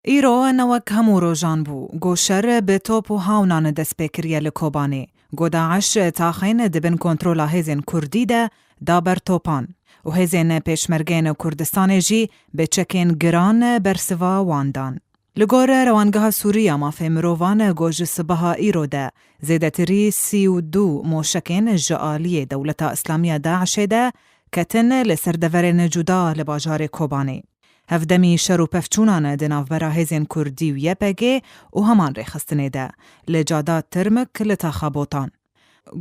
ایرو نوک همو روژان بو، گو شر به توپ و هاونان دست بکریه لکوبانه. گو داعش تاخین دبن کنترولا هزین کردی ده دابر توپان. و هزین پیشمرگین کردستان جی به چکین گران برسوا واندان. لگور روانگاه سوریا مافه مروان گوج صبح ایرو ده زیدتری 32 موشکین جعالی دولت اسلامی داعش ده کتن لسردورین جدا لباجار کوبانه. هفدمی شر و پفچونان دناوبرا هزین کردی و یپگه و همان ریخستنه ده لجادات ترمک لتاخابوتان.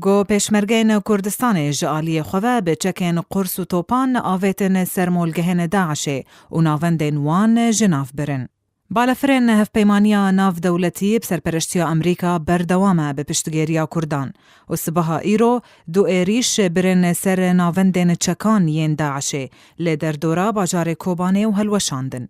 گو پیشمرگین کردستان جعالی خواه به چکین قرص و توپان آویتن سرمولگهن داعشه و ناوندین وان جناف برن. بالفرین هف پیمانیا ناف دولتی بسرپرشتیا امریکا بردوامه به پشتگیریا کردان و صبح ایرو دو ایریش برن سر ناوندین چکان ین داعشه لیدر دورا باجار کوبانه و هلوشاندن.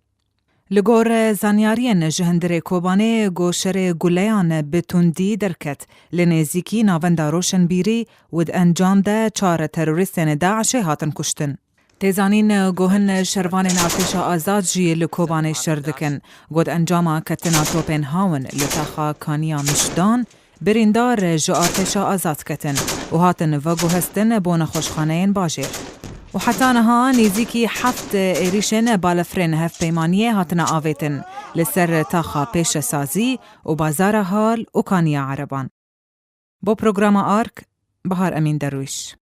لگور زانیارین جهندر کوبانه گوشر گلیان بتوندی درکت لنزیکی ناوندا روشن بیری ود انجام ده 4 تروریستین داعشه هاتن کشتن. تیزانین گوهن شروان ارتش آزاد جی لکوبانه شردکن گود انجاما کتنا توپن هاون لتاخا کانیا مشدان بریندار جو ارتش آزاد کتن و هاتن و گوهستن بون خوشخانهین باجر. و حتی نها نیزیکی 7 ایریشن بالفرین هف پیمانیه هاتن آویتن لسر تاخا پیش سازی و بازار حال و کانیا عربان. با پروگرام آرک بهار امین درویش.